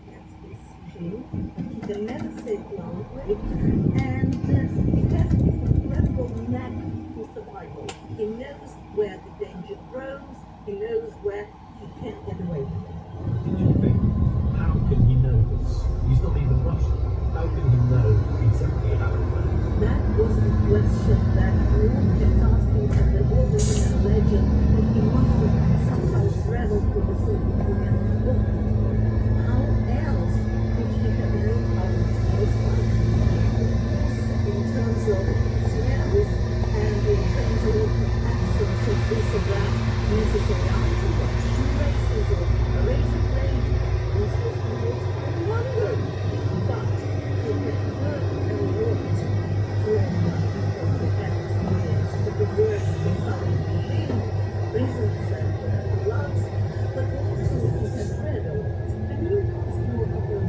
That's this gene. He can never say it loudly, and he has this incredible knack for survival. He knows where the danger grows. He knows where he can't get away with it. Did you think, how can he know this? He's not even Russian. How can he know exactly how it went? That was the question that we all kept asking, and there was even a legend that he must have somehow traveled to the Soviet Union. Well, how else could he have known how this was like? In terms of smells and in terms of the absence of this or that necessary item, or shoelaces or razor blades, this was the most wonder. But he had heard a lot from people who had experience with the worst of how it had been, prisons and gloves, but also he had read a lot. And you asked more people who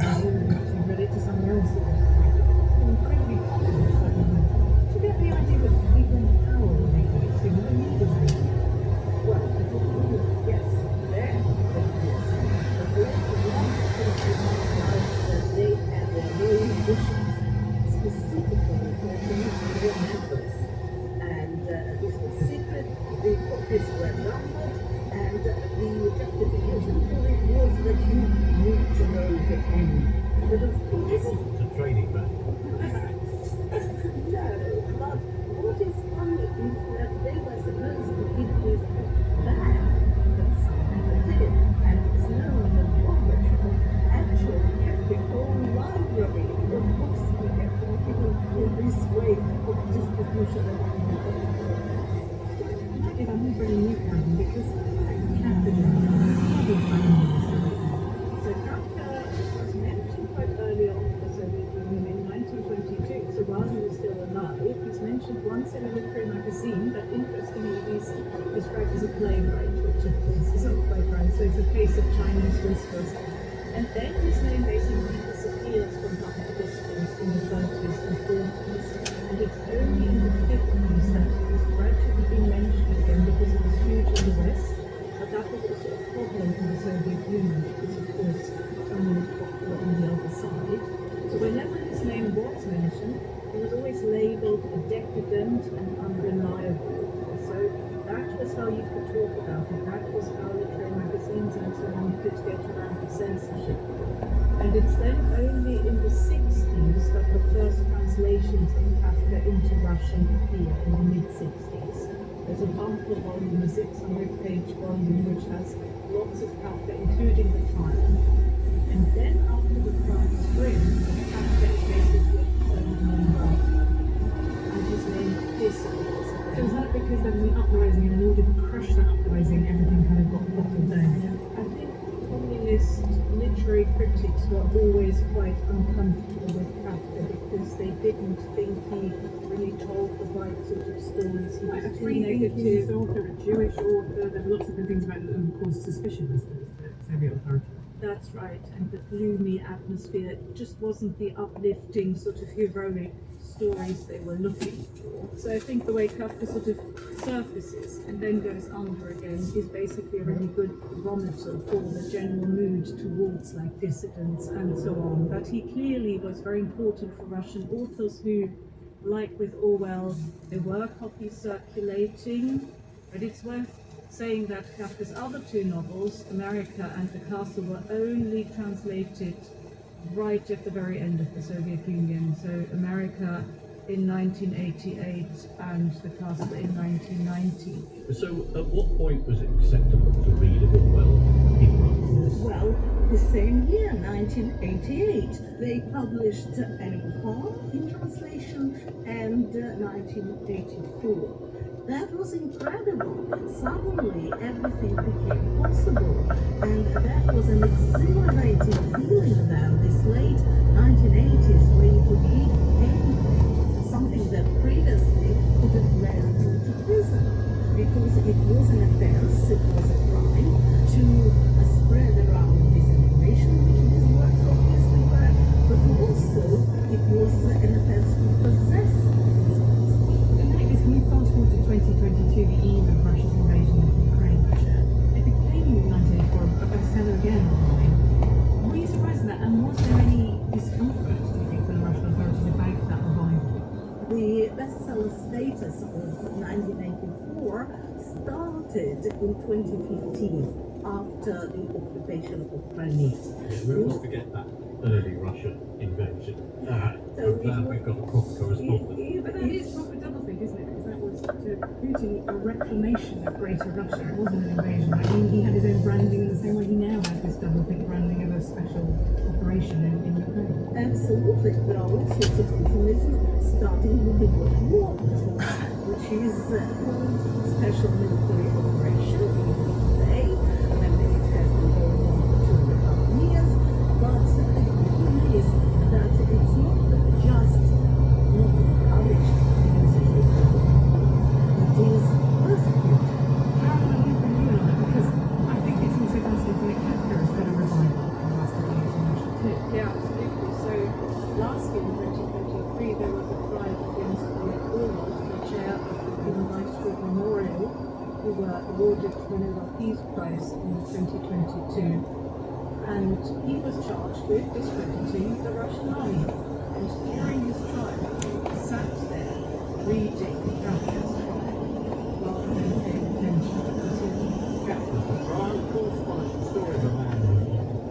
actually read it to someone else. It's incredibly popular. Do you get the idea that people in power were making it too? What they need is Well, yes, there it is. But let one person realize that they had their own visions, specifically for their members. And this was secret, the copies were numbered, and the justification for it was that you need to know the end. But of It course, wasn't a training manual. no, but what is funny is that they were supposed to give this back, but some people did, and it's known that Gorbachev actually kept the whole library of books he had been given in this way of distribution of I'm not very new canon because Catherine So Kafka was mentioned quite early on in the Soviet Union in 1922, so while he was still alive, he's mentioned once in a literary magazine, but interestingly he's described as a playwright, which of course is not quite right, so it's a case of Chinese whispers. And then his name basically disappears from public discourse in the 30s and 40s, and it's only in the 50s that he was gradually being mentioned again because it was huge in the West, but that was also a problem in the Soviet Union because of course China was popular on the other side. So whenever his name was mentioned, he was always labeled a decadent and unreliable. So that was how you could talk about it. That was how literary magazines and so on could get around the censorship. And it's then only in the 60s that the first translations of Kafka into Russian appear, in the mid-60s. There's a bumper volume, a 600-page volume, which has lots of Kafka, including the trial. And then after the Prague Spring, Kafka is basically a pseudonym writer, and his name disappears. So is that because there was an uprising and in order to crush that uprising everything kind of got bottled down? I think communist literary critics were always quite uncomfortable with Kafka because they didn't think he really told the right sort of stories. He was too negative. author, a Jewish author, there's lots of good things about it that caused suspicion, I suppose, to Soviet authorities. That's right, and the gloomy atmosphere just wasn't the uplifting sort of heroic stories they were looking for. So I think the way Kafka sort of surfaces and then goes under again is basically a really good barometer for the general mood towards like dissidents and so on. But he clearly was very important for Russian authors who, like with Orwell, there were copies circulating, but it's worth saying that Kafka's other two novels, America and The Castle, were only translated right at the very end of the Soviet Union. So America in 1988 and The Castle in 1990. So at what point was it acceptable to read Orwell in Russian? Well, the same year, 1988, they published Animal Farm in translation, and 1984. That was incredible. Suddenly, everything became possible, and that was an exhilarating feeling then, this late 1980s, where you could read anything, something that previously could have led you to prison, because it was an offense, it was a crime to spread around disinformation, which these works obviously were, but also it was an offense to possess. Can you fast forward to 2022, the eve of Russia's invasion of Ukraine? It became in 1984 started in 2015 after the occupation of Crimea. Yeah, we always forget that early Russian invasion. So I'm glad we've got a proper correspondent. But that is proper doublethink, isn't it? Because that was to Putin a reclamation of Greater Russia. It wasn't an invasion. I mean, he had his own branding in the same way he now has this doublethink branding of a special operation in Ukraine. Absolutely. There are all sorts of euphemisms, starting with the word war, which is called special military operation today, and then it has been going on for 2.5 years. But the point is that it's not just not encouraged the usage of war. It is persecuted. How can I hear from you on that? Because I think it's also fascinating that Kafka has had a revival in the last couple of years in Russia too. Yeah, absolutely. So last year in 2023, there was a trial against Oleg Orlov, the chair of the Human Rights Group Memorial, who were awarded the Nobel Peace Prize in 2022. And he was charged with discrediting the Russian army. And during his trial, he sat there reading Kafka's trial rather than paying attention to Kafka's Trial calls follows the story of a man who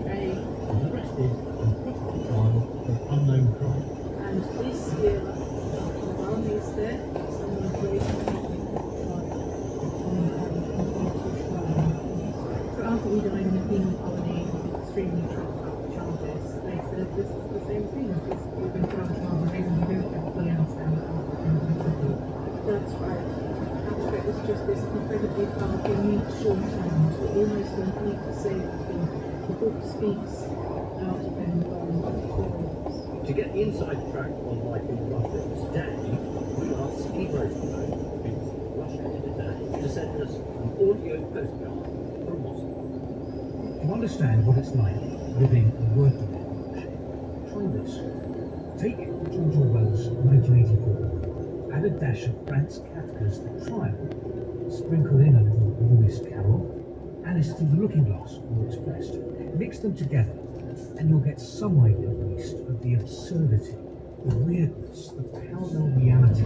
A was arrested and put on trial for unknown crime. And this year, after the army is there, someone raised the topic of trial on trial. So after he died in a penal colony, extremely trumped up charges, they said this is the same thing. You've been put on trial for reasons you don't fully understand. That's right. Kafka is just this incredibly powerful, neat shorthand. You almost don't need to say anything. The book speaks out and To get the inside track on life in Russia today, we asked Steve Rosenberg, who's Russia Today, to send us an audio postcard from Moscow. To understand what it's like living and working in Russia, try this. Take George Orwell's 1984, add a dash of Franz Kafka's The Trial, sprinkle in a little Lewis Carroll, Alice Through the Looking Glass works best. Mix them together, and you'll get some idea at least of the absurdity, the weirdness, the parallel reality.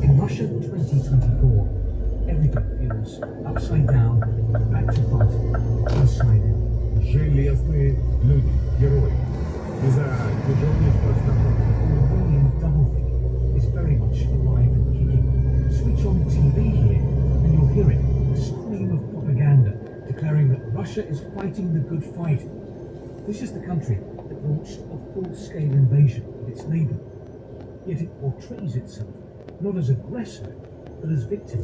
In Russia 2024, everything feels upside down, back to front, inside out. Железные люди, герои. За тяжелый подставок. The Orwellian doublethink is very much alive and kicking. Switch on TV here, and you'll hear it, a stream of propaganda declaring that Russia is fighting the good fight. This is the country that launched a full-scale invasion of its neighbour. Yet it portrays itself not as aggressor, but as victim.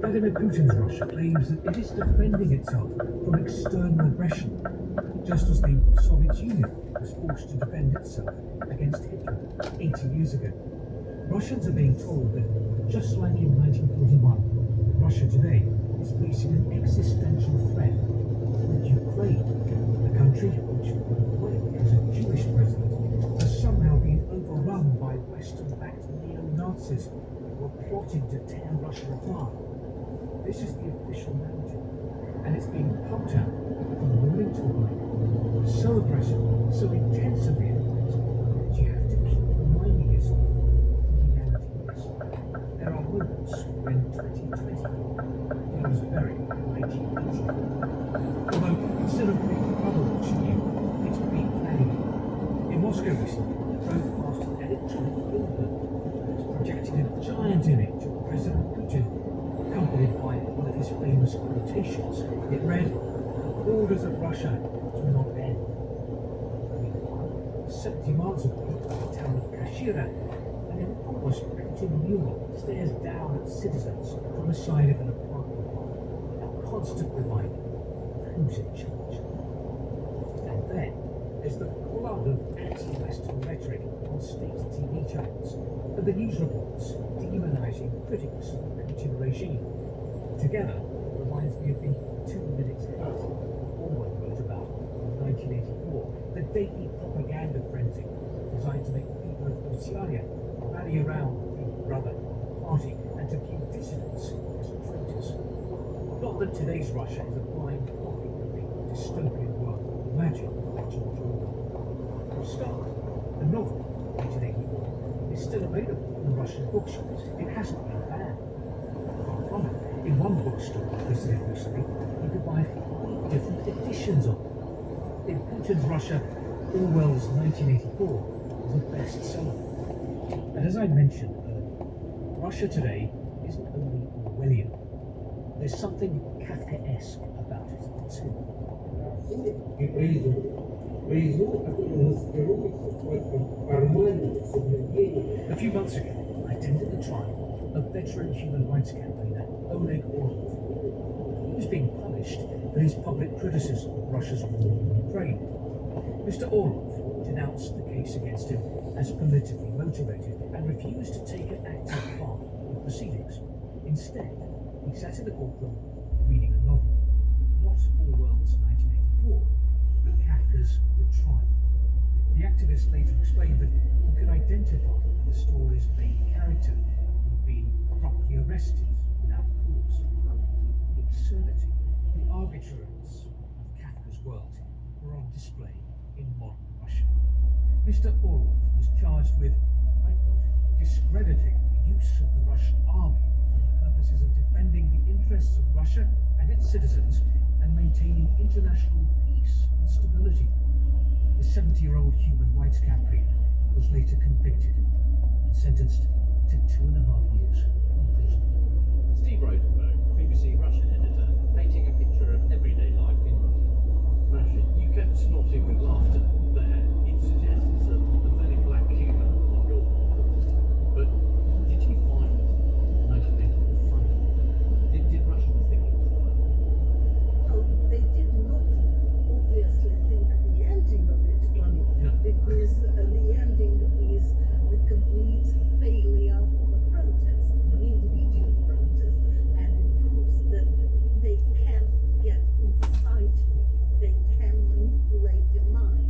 Vladimir Putin's Russia claims that it is defending itself from external aggression, just as the Soviet Union was forced to defend itself against Hitler 80 years ago. Russians are being told that, just like in 1941, Russia today is facing an existential threat. That Ukraine, the country which, by the way, has a Jewish president, has somehow been overrun by Western-backed neo-Nazis who are plotting to tear Russia apart. This is the official narrative, and it's being pumped out from morning till night. So aggressive, so intensively intense, that you have to keep reminding yourself what the reality is. There are moments when 2024 feels very 1984. Although instead of Big Brother watching you, it's Big Vladimir. In Moscow recently, I drove past an electronic billboard that's projecting a giant image of President Putin, accompanied by one of his famous quotations. It read, "The borders of Russia do not end." Meanwhile, 70 miles away, the town of Kashira, an enormous painted mural stares down at citizens from the side of an apartment block, a constant reminder of who's in charge. And then there's the flood of anti-Western rhetoric on state TV channels and the news reports demonising critics of the Putin regime. Together, it reminds me of the 2 minutes hate Orwell wrote about in 1984, the daily propaganda frenzy designed to make people of Oceania rally around Big Brother, party, and to view dissidents as traitors. Not that today's Russia is a blind copy of the dystopian world imagined by George Orwell. For a start, the novel, 1984, is still available in Russian bookshops. It hasn't been banned. Far from it. In one bookstore I visited recently, you could buy 5 different editions of it. In Putin's Russia, Orwell's 1984 was a bestseller. And as I mentioned earlier, Russia today isn't only Orwellian. There's something Kafkaesque about it too. И произвол, который маскируется под формальным соблюдением. A few months ago, I attended the trial of veteran human rights campaigner Oleg Orlov. He was being punished for his public criticism of Russia's war in Ukraine. Mr. Orlov denounced the case against him as politically motivated and refused to take an active part in proceedings. Instead, he sat in the courtroom reading a novel, not Orwell's 1984, but Kafka's The Trial. The activist later explained that he could identify the story's main character who had been abruptly arrested without cause. The absurdity, the arbitrariness of Kafka's world were on display in modern Russia. Mr. Orlov was charged with, I quote, discrediting the use of the Russian army for the purposes of defending the interests of Russia and its citizens and maintaining international peace and stability. The 70-year-old human rights campaigner was later convicted and sentenced to 2.5 years in prison. Steve Rosenberg, BBC Russian editor, painting a picture of everyday life in Russia. Masha, you kept snorting with laughter there. It suggests a fairly black humour on your part. But did you find 1984 funny? Did Russians think it was funny? Oh, they did not obviously think the ending of it funny, Yeah. because the ending is the complete failure of a protest, an individual protest, and it proves that they can get inside you, they can manipulate your mind.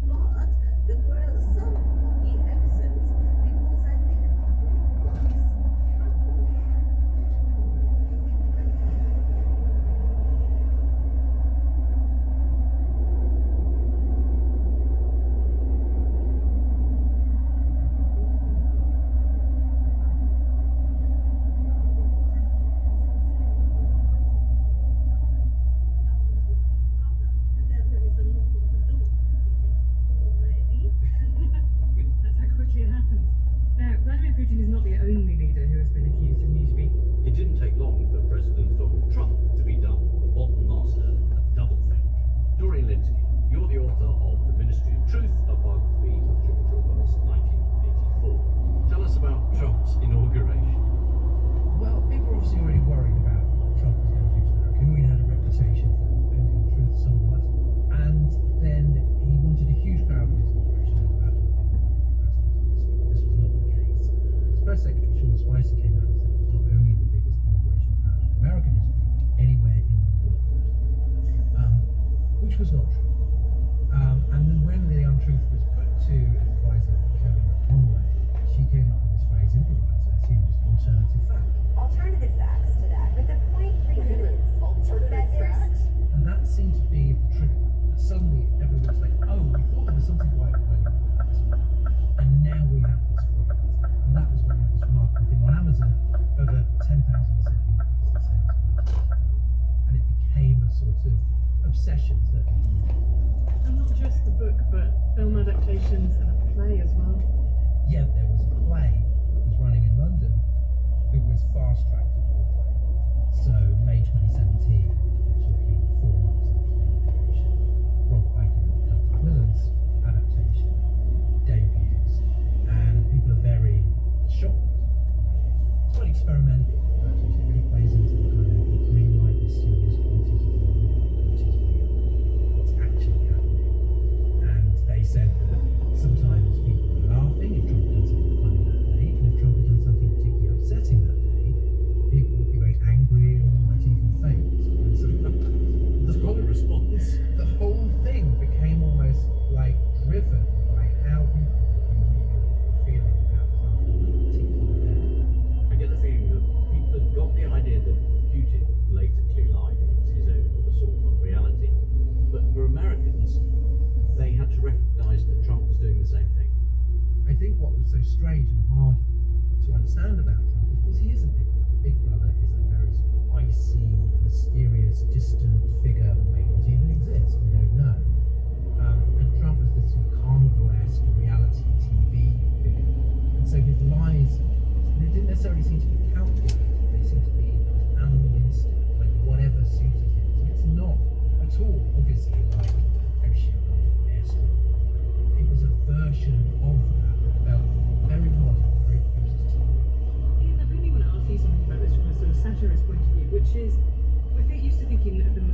But there were some funny accents because I think people is and then there is a knock on the door. Already? That's how quickly it happens. Now, Vladimir Putin is not the only leader who has been accused of newspeak. It didn't take long for President Donald Trump to be dubbed the modern master of doublethink. Dorian Linsky, you're the author of The Ministry of Truth, a biography of George Orwell's 1984. Tell us about Trump's inauguration. Well, people are obviously already worried about what Trump was going to do to America. He already had a reputation for bending the truth somewhat. And then he wanted a huge crowd for his inauguration. This was not the case. His press secretary, Sean Spicer, came out and said it was not only the biggest inauguration crowd in American history, anywhere in the world. Which was not true. And then when the untruth was put to advisor Kellyanne Conway, she came up with this phrase, improvise, I assume just alternative fact. Alternative facts to that, but the point really is that there's And that seemed to be the trigger. That suddenly everyone's like, oh, we thought there was something quite valuable about this one. And now we have this phrase. And that was when we had this remarkable thing on Amazon, over 10,000% increase in sales. And it became a sort of obsession, certainly. And not just the book, but film adaptations and a play as well. Yeah, there was a play that was running in London that was fast-tracked to Broadway. So May 2017, we're talking 4 months after the inauguration, Rob Eichen and Doug McMillan's adaptation debuts, and people are very shocked. It's quite experimental. It really plays into the kind of the dreamlike, mysterious qualities of the world, what is real, what's actually happening. And they said that sometimes people were laughing if Trump had done something funny that day, and if Trump had done something particularly upsetting that day, people would be very angry and might even faint. And so That's quite a response. the whole thing became almost like driven by how people were feeling about Trump on that particular day. I get the feeling that people had got the idea that Putin blatantly lied. It's his own assault on reality. But for Americans, they had to recognise that Trump was doing the same thing. I think what was so strange and hard to understand about Trump is because he is a big brother. Big Brother is a very sort of at all, obviously, like Oceania or Airstrip. It was a version of that that felt very modern, very close to time. Ian, I really want to ask you something about this from a sort of satirist point of view, which is, we're used to thinking of them,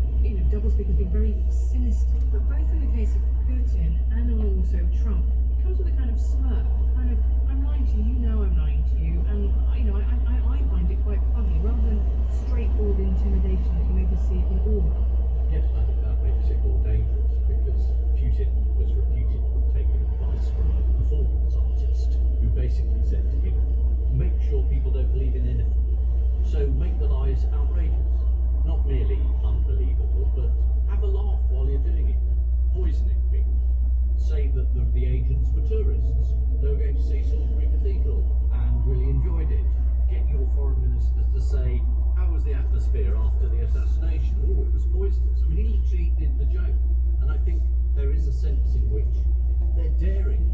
doublespeak as being very sinister, but both in the case of Putin and also Trump, it comes with a kind of smirk, kind of, I'm lying to you, you know I'm lying to you, and I find it quite funny, rather than straightforward intimidation that you maybe see in Orwell. Yes, I think that makes it more dangerous because Putin was reputed to have taken advice from a performance artist who basically said to him, make sure people don't believe in anything. So make the lies outrageous. Not merely unbelievable, but have a laugh while you're doing it. Poisoning people. Say that the agents were tourists. They were going to see Salisbury Cathedral and really enjoyed it. Get your foreign ministers to say, how was the atmosphere after the assassination? Oh, it was poisonous. I mean, he literally did the joke. And I think there is a sense in which they're daring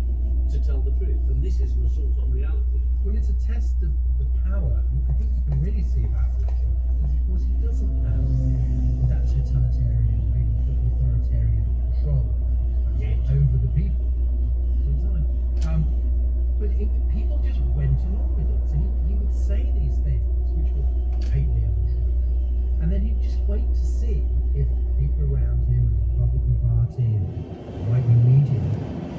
to tell the truth. And this is an assault on reality. Well, it's a test of the power. I think you can really see that with Trump, because of course he doesn't have that totalitarian, maybe authoritarian control over the people sometimes. But people just went along with it. So he would say these things which were patently untrue, and then he'd just wait to see if people around him and the Republican Party and the right-wing media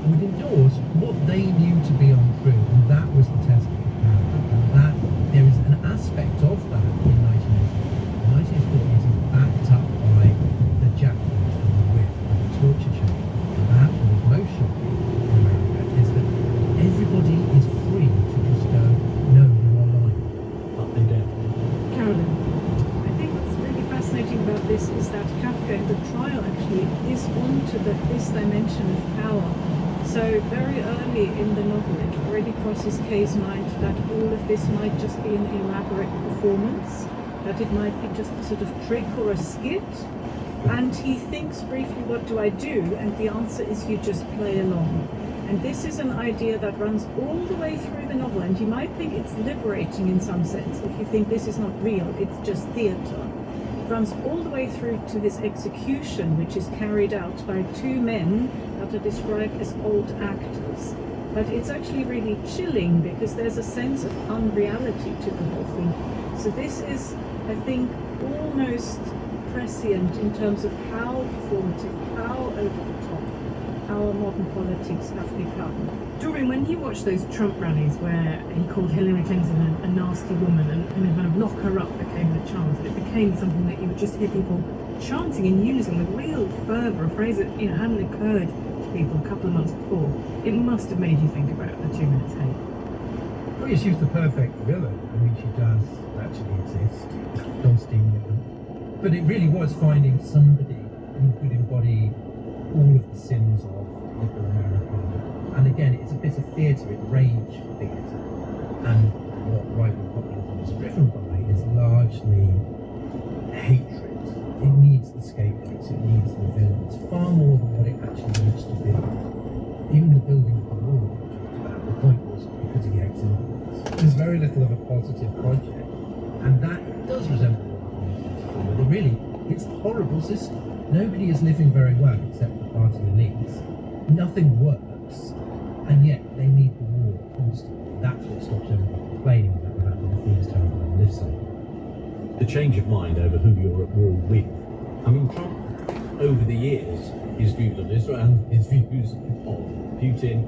would endorse what they knew to be untrue, and that was the test of the power. And that there is an aspect of that in 1980. The 1940s is backed up by the jackboot and the whip and the torture chamber. And perhaps what is most shocking in America is that everybody is free to just go, no, you are lying. Up and down. Carolyn. I think what's really fascinating about this is that Kafka in the trial actually is onto this dimension of power. So very early in the novel, it already crosses Kay's mind that all of this might just be an elaborate performance, that it might be just a sort of trick or a skit. And he thinks briefly, what do I do? And the answer is you just play along. And this is an idea that runs all the way through the novel. And you might think it's liberating in some sense. If you think this is not real, it's just theatre. It runs all the way through to his execution, which is carried out by two men that are described as old actors. But it's actually really chilling because there's a sense of unreality to the whole thing. So this is, I think, almost prescient in terms of how performative, how over the top our modern politics have become. Doreen, when you watch those Trump rallies where he called Hillary Clinton a nasty woman and kind of knock her up became the chant, and it became something that you would just hear people chanting in unison with real fervour, a phrase that hadn't occurred to people a couple of months before, it must have made you think about the 2 minutes hate. Well, yes, she's the perfect villain. I mean, she does actually exist. Don Stephen. But it really was finding somebody who could embody all of the sins of liberal America. And again, it's a bit of theatre, it's rage theatre. And what right-wing populism is driven by is largely hatred. It needs the scapegoats, it needs the villains, far more than what it actually needs to be. Even the building of the wall we talked about, the point was because of the ex-immigrants. There's very little of a positive project, and that does resemble but really, it's a horrible system. Nobody is living very well except the party elites. Nothing works, and yet they need the war constantly. That's what stops everybody complaining about the things terrible on this side. The change of mind over who you're at war with. I mean, Trump, over the years, his views on Israel and his views on Putin,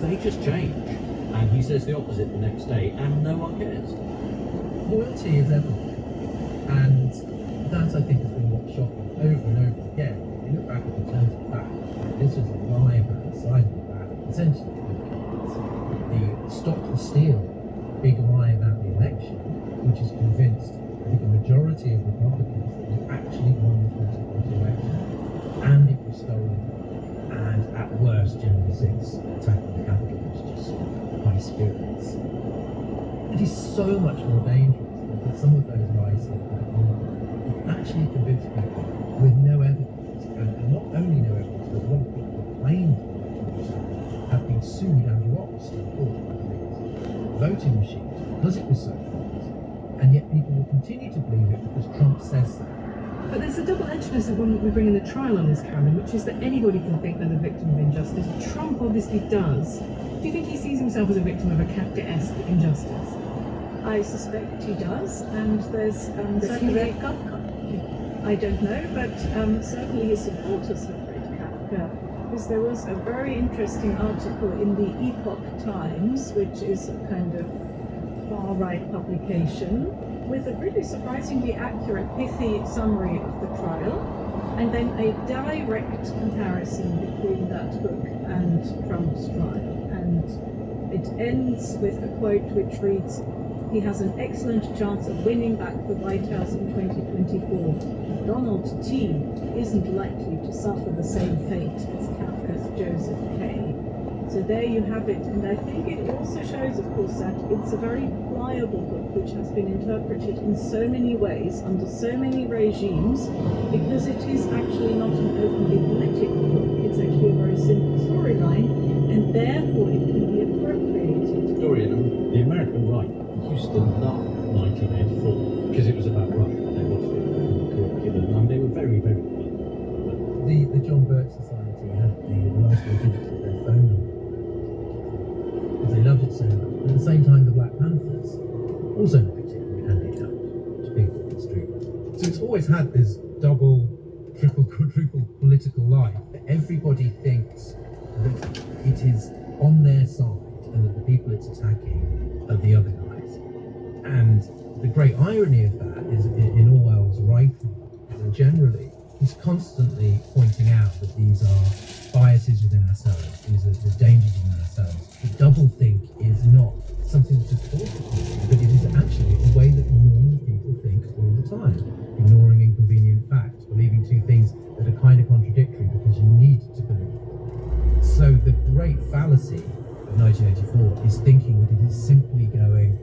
they just change. And he says the opposite the next day, and no one cares. Loyalty is everything. And that, I think, has been what's shocking over and over again. If you look back at the terms of fact, this was a lie about the size of the bag. Essentially, the stop the steal big lie about the election, which has convinced, I think, a majority of Republicans that we actually won the 2020 election, and it was stolen. And at worst, January 6th attacking the Capitol was just high spirits. It is so much more dangerous than some of those lies that actually convince people with no evidence, and not only no evidence, but what people claim have been sued and lost in court voting machines because it was so false, and yet people will continue to believe it because Trump says so. But there's a double-edgedness of when we bring in the trial on this, Carolyn, which is that anybody can think they're the victim of injustice. Trump obviously does. Do you think he sees himself as a victim of a Kafkaesque injustice? I suspect he does, and there's Does he certainly read Kafka? I don't know, but certainly his supporters have read Kafka, because there was a very interesting article in the Epoch Times, which is a kind of far-right publication, with a really surprisingly accurate, pithy summary of the trial, and then a direct comparison between that book and Trump's trial. And it ends with a quote which reads, "He has an excellent chance of winning back the White House in 2024. Donald T. isn't likely to suffer the same fate as Kafka's Joseph K." So there you have it, and I think it also shows, of course, that it's a very pliable book which has been interpreted in so many ways, under so many regimes, because it is actually not an openly political book, it's actually a very simple storyline, and therefore it can be appropriated. Dorian, the American right used to love 1984 because it was about Russia. They watched it in the curriculum, and they were very, very good. The John Birch Society had the last four digits of their phone number. Because they loved it so much. At the same time, the Black Panthers also liked it and handed it out to people in the street. So it's always had this double, triple, quadruple political life that everybody thinks that it is on their side and that the people it's attacking are the other guys. And the great irony of that is in Orwell's writing, generally, he's constantly pointing out that these are biases within ourselves, these are the dangers within ourselves. The doublethink is not something that's just awful, but it is actually a way that normal people think all the time. Ignoring inconvenient facts, believing two things that are kind of contradictory because you need to believe them. So the great fallacy of 1984 is thinking that it is simply going,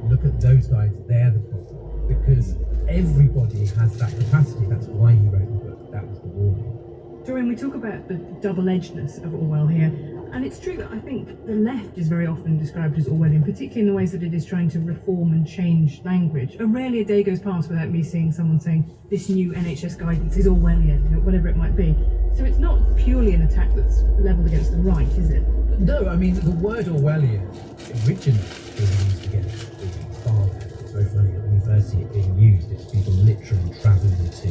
look at those guys, they're the problem. Because everybody has that capacity. That's why he wrote the book. That was the warning. Dorian, we talk about the double-edgedness of Orwell here, and it's true that I think the left is very often described as Orwellian, particularly in the ways that it is trying to reform and change language. And rarely a day goes past without me seeing someone saying this new NHS guidance is Orwellian, whatever it might be. So it's not purely an attack that's levelled against the right, is it? No, I mean, the word Orwellian originally was used against the far left. It's very funny, at when you first see it being used, it's people literally travelling to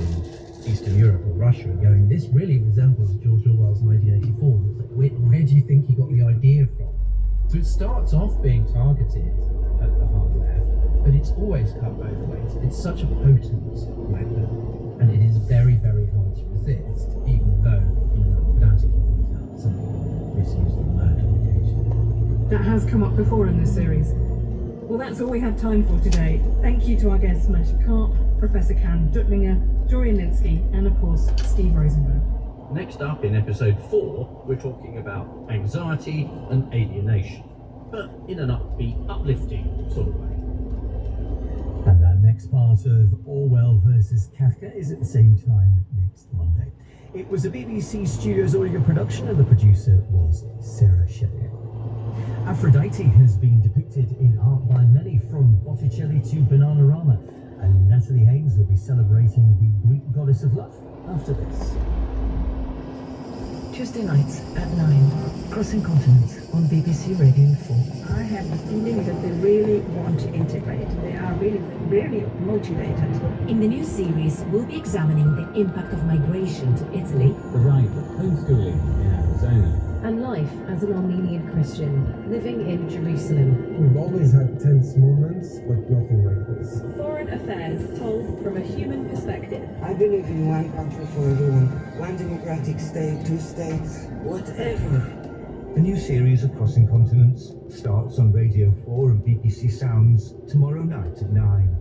Eastern Europe or Russia and going, this really resembles George Orwell's 1984. It's like, where do you think he got the idea from? So it starts off being targeted at the hard left, but it's always cut both ways. It's such a potent weapon, and it is very, very hard to resist, even though, pedantically point out some people misuse the word on occasion. That has come up before in this series. Well, that's all we have time for today. Thank you to our guests, Masha Karp, Professor Karen Duttlinger, Dorian Lynskey, and of course, Steve Rosenberg. Next up in episode 4, we're talking about anxiety and alienation, but in an upbeat, uplifting sort of way. And that next part of Orwell versus Kafka is at the same time next Monday. It was a BBC Studios audio production and the producer was Sarah Shelley. Aphrodite has been depicted in art by many, from Botticelli to Bananarama, and Natalie Haynes will be celebrating the Greek goddess of love after this. Tuesday nights at 9, Crossing Continents on BBC Radio 4. I have the feeling that they really want to integrate. They are really, really motivated. In the new series, we'll be examining the impact of migration to Italy, the rise of homeschooling in Arizona, and life as an Armenian Christian living in Jerusalem. We've always had tense moments, but nothing like this. Foreign affairs told from a human perspective. I believe in one country for everyone, one democratic state, 2 states, whatever. The new series of Crossing Continents starts on Radio 4 and BBC Sounds tomorrow night at 9.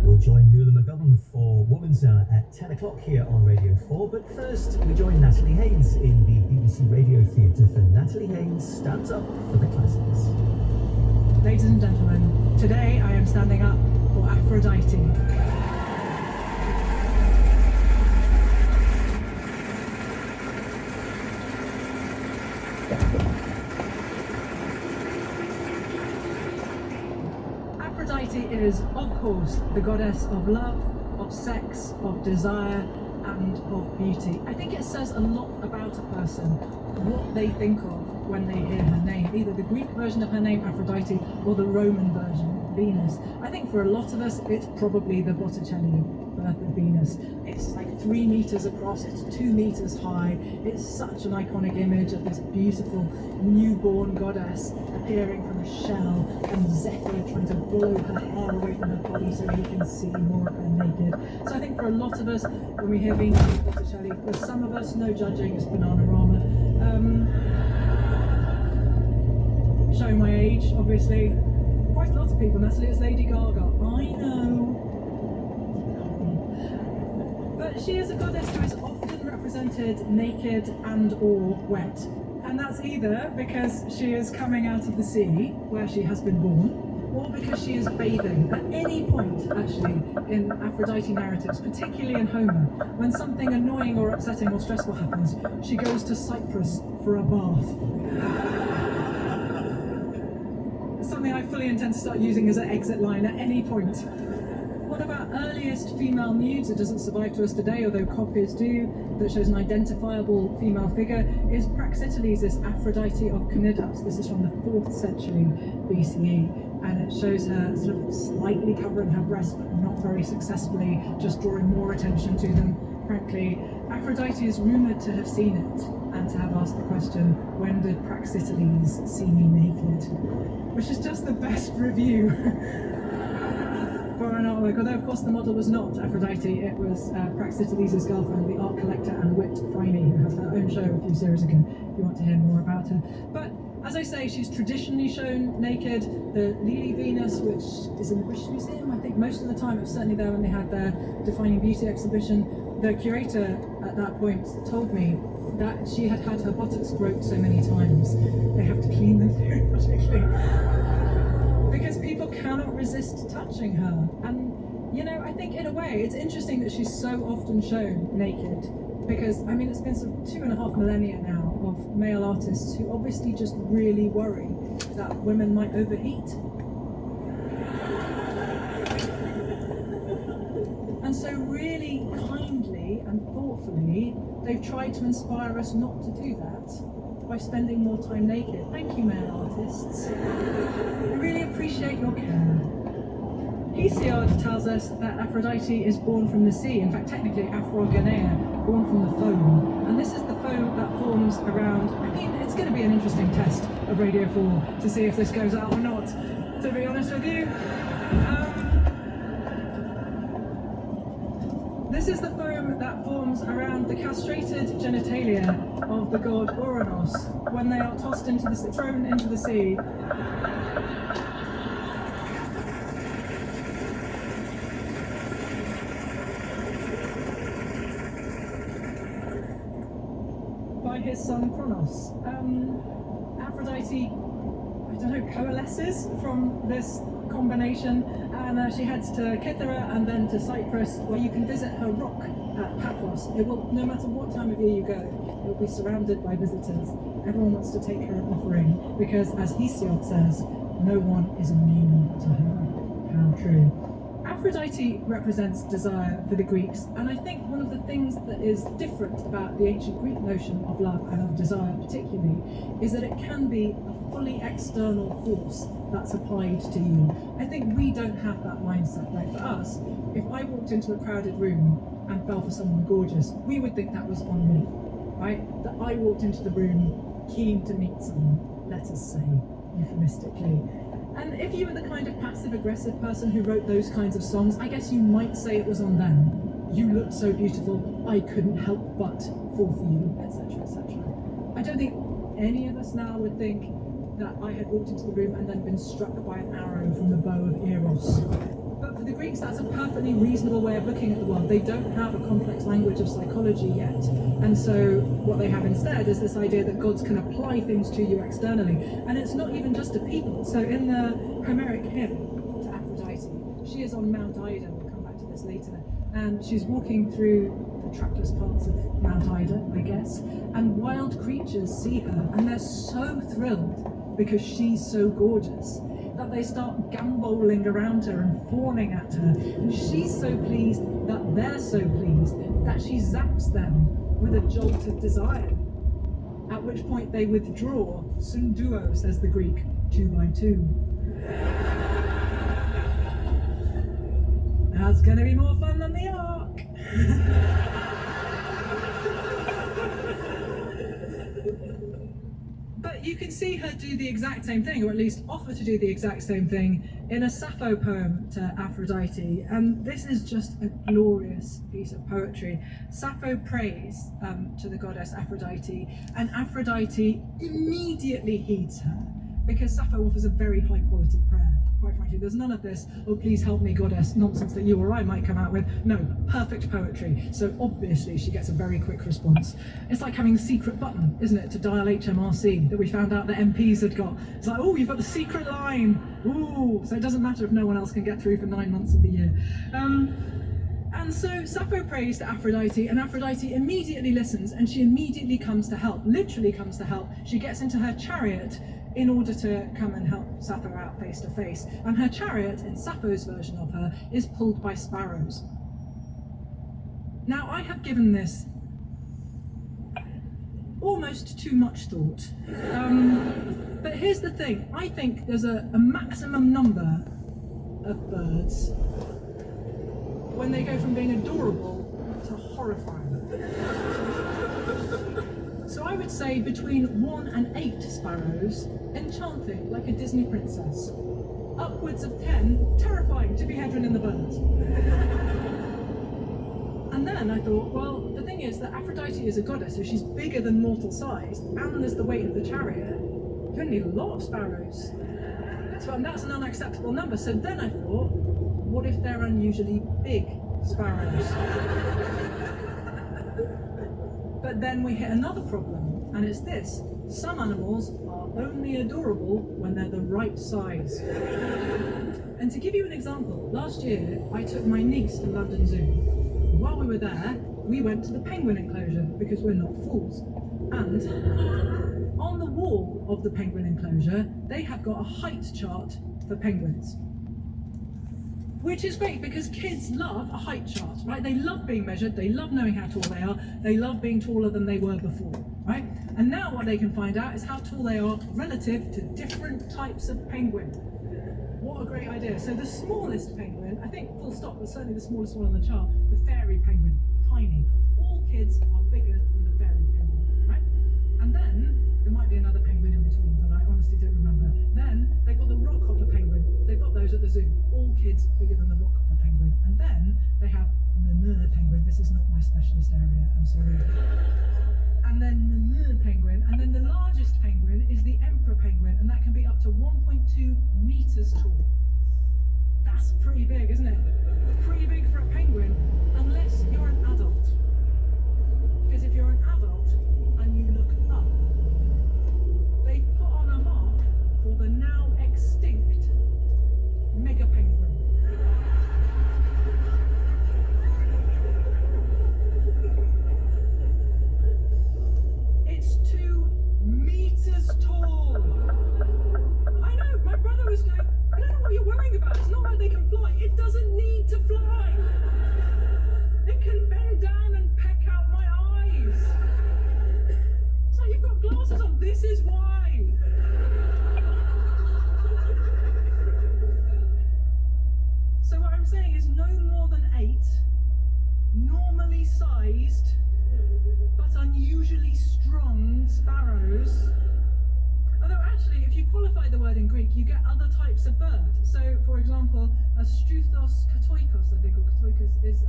We'll join Nuala McGovern for Woman's Hour at 10 o'clock here on Radio 4, but first we join Natalie Haynes in the BBC Radio Theatre for Natalie Haynes Stands Up for the Classics. Ladies and gentlemen, today I am standing up for Aphrodite. Aphrodite is, of course, the goddess of love, of sex, of desire, and of beauty. I think it says a lot about a person, what they think of when they hear her name, either the Greek version of her name, Aphrodite, or the Roman version, Venus. I think for a lot of us, it's probably the Botticelli Birth of Venus. It's like 3 meters across, it's 2 meters high. It's such an iconic image of this beautiful newborn goddess appearing from a shell, and Zephyr trying to blow her hair away from her body so he can see more of her naked. So I think for a lot of us, when we hear Venus and Botticelli, for some of us, no judging, it's Bananarama. Showing my age, obviously. Quite a lot of people, Natalie, it's Lady Gaga. I know. But she is a goddess who is often represented naked and or wet. And that's either because she is coming out of the sea, where she has been born, or because she is bathing. At any point, actually, in Aphrodite narratives, particularly in Homer, when something annoying or upsetting or stressful happens, she goes to Cyprus for a bath. Something I fully intend to start using as an exit line at any point. One of our earliest female nudes that doesn't survive to us today, although copies do, that shows an identifiable female figure, is Praxiteles, this Aphrodite of Cnidos. This is from the 4th century BCE, and it shows her sort of slightly covering her breasts, but not very successfully, just drawing more attention to them. Frankly, Aphrodite is rumoured to have seen it, and to have asked the question, when did Praxiteles see me naked? Which is just the best review for an artwork, although of course the model was not Aphrodite, it was Praxiteles' girlfriend, the art collector and wit Phryne, who has her own show a few series ago, if you want to hear more about her. But as I say, she's traditionally shown naked. The Lili Venus, which is in the British Museum, I think most of the time, it was certainly there when they had their Defining Beauty exhibition. The curator at that point told me that she had had her buttocks groped so many times, they have to clean them periodically. Because people cannot resist touching her. And, you know, I think in a way, it's interesting that she's so often shown naked. Because, I mean, it's been sort of 2.5 millennia now of male artists who obviously just really worry that women might overheat. And so really kindly and thoughtfully, they've tried to inspire us not to do that by spending more time naked. Thank you, male artists. I really appreciate your care. Hesiod tells us that Aphrodite is born from the sea, in fact technically Aphrogenea, born from the foam. And this is the foam that forms around, I mean, it's going to be an interesting test of Radio 4 to see if this goes out or not, to be honest with you. This is the foam that forms around the castrated genitalia of the god Ouranos when they are tossed into the thrown into the sea. By his son Kronos. Aphrodite, I don't know, coalesces from this combination, and she heads to Kythera and then to Cyprus, where you can visit her rock at Paphos. It will, no matter what time of year you go, it will be surrounded by visitors. Everyone wants to take her an offering, because as Hesiod says, no one is immune to her. How true. Aphrodite represents desire for the Greeks, and I think one of the things that is different about the ancient Greek notion of love and of desire particularly is that it can be a fully external force that's applied to you. I think we don't have that mindset. Like for us, if I walked into a crowded room and fell for someone gorgeous, we would think that was on me, right? That I walked into the room keen to meet someone, let us say, euphemistically. And if you were the kind of passive-aggressive person who wrote those kinds of songs, I guess you might say it was on them. You looked so beautiful, I couldn't help but fall for you, etc., etc. I don't think any of us now would think that I had walked into the room and then been struck by an arrow from the bow of Eros. But for the Greeks, that's a perfectly reasonable way of looking at the world. They don't have a complex language of psychology yet. And so what they have instead is this idea that gods can apply things to you externally. And it's not even just to people. So in the Homeric hymn to Aphrodite, she is on Mount Ida, we'll come back to this later, and she's walking through the trackless parts of Mount Ida, I guess, and wild creatures see her, and they're so thrilled because she's so gorgeous. that they start gamboling around her and fawning at her. And she's so pleased that they're so pleased that she zaps them with a jolt of desire. At which point they withdraw, sunduo, says the Greek, 2 by 2. That's going to be more fun than the Ark. But you can see her do the exact same thing, or at least offer to do the exact same thing, in a Sappho poem to Aphrodite. And this is just a glorious piece of poetry. Sappho prays to the goddess Aphrodite, and Aphrodite immediately heeds her, because Sappho offers a very high quality prayer. Quite frankly, there's none of this, oh please help me goddess nonsense that you or I might come out with. No, perfect poetry. So obviously she gets a very quick response. It's like having a secret button, isn't it, to dial HMRC that we found out that MPs had got. It's like, oh, you've got the secret line. Ooh, so it doesn't matter if no one else can get through for 9 months of the year. And so Sappho prays to Aphrodite, and Aphrodite immediately listens, and she immediately comes to help, literally comes to help. She gets into her chariot in order to come and help Sappho out face to face. And her chariot, in Sappho's version of her, is pulled by sparrows. Now, I have given this almost too much thought. But here's the thing, I think there's a maximum number of birds when they go from being adorable to horrifying. So I would say between 1 and 8 sparrows, enchanting like a Disney princess. Upwards of 10, terrifying to be Hedron in the birds. And then I thought, well, the thing is that Aphrodite is a goddess, so she's bigger than mortal size, and there's the weight of the chariot. You're going to need a lot of sparrows. So that's an unacceptable number. So then I thought, what if they're unusually big sparrows? But then we hit another problem, and it's this. Some animals are only adorable when they're the right size. And to give you an example, last year I took my niece to London Zoo. While we were there, we went to the penguin enclosure, because we're not fools. And on the wall of the penguin enclosure, they have got a height chart for penguins. Which is great, because kids love a height chart, right? They love being measured, they love knowing how tall they are, they love being taller than they were before, right? And now what they can find out is how tall they are relative to different types of penguin. What a great idea. So the smallest penguin, I think full stop, but certainly the smallest one on the chart, the fairy penguin, tiny. All kids are bigger than the fairy penguin, right? And then, there might be another penguin in between, but I honestly don't remember. Then, they've got the rockhopper penguin. They've got those at the zoo. All kids bigger than the rockhopper penguin. And then, they have the penguin. This is not my specialist area, I'm sorry. And then the penguin, and then the largest penguin is the emperor penguin, and that can be up to 1.2 meters tall. That's pretty big, isn't it? Pretty big for a penguin, unless you're an adult. Because if you're an adult and you look up, they've put on a mark for the now extinct mega penguin. It's 2 meters tall. I know, my brother was going, I don't know what you're worrying about. It's not like they can fly. It doesn't need to fly. It can bend down and peck out my eyes. It's like you've got glasses on. This is why. So what I'm saying is no more than 8 normally sized but unusually strong sparrows. Although actually, if you qualify the word in Greek, you get other types of bird. So, for example, a Struthos katoikos, I think, or katoikos, is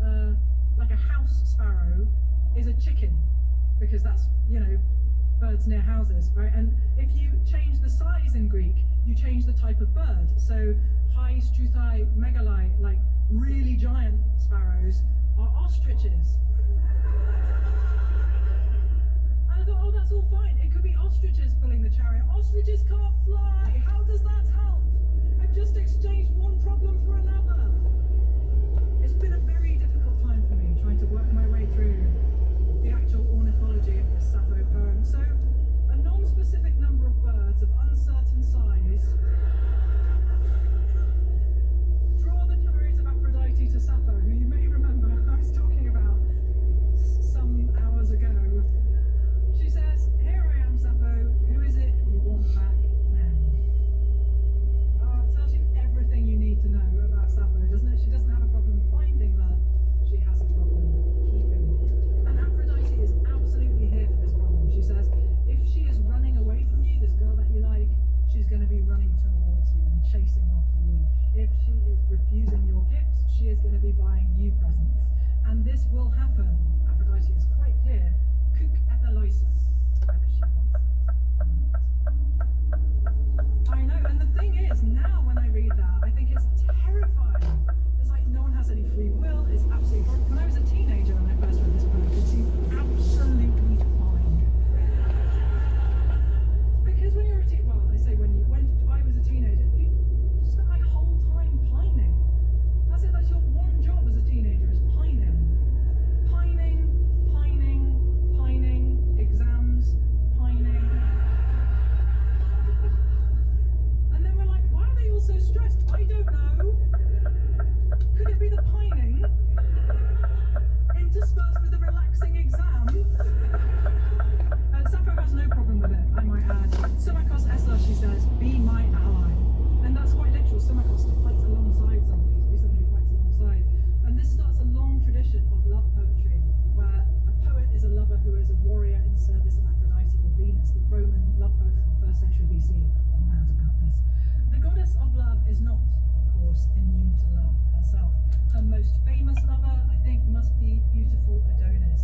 like a house sparrow, is a chicken, because that's, you know, birds near houses, right? And if you change the size in Greek, you change the type of bird. So, high struthai megalai, like really giant sparrows, are ostriches. And I thought, oh, that's all fine. It could be ostriches pulling the chariot. Ostriches can't fly. How does that help? I've just exchanged one problem for another. It's been a very difficult time for me trying to work my way through the actual ornithology of the Sappho poem. So, a non-specific number of birds of uncertain size you are mad about this. The goddess of love is not, of course, immune to love herself. Her most famous lover, I think, must be beautiful Adonis.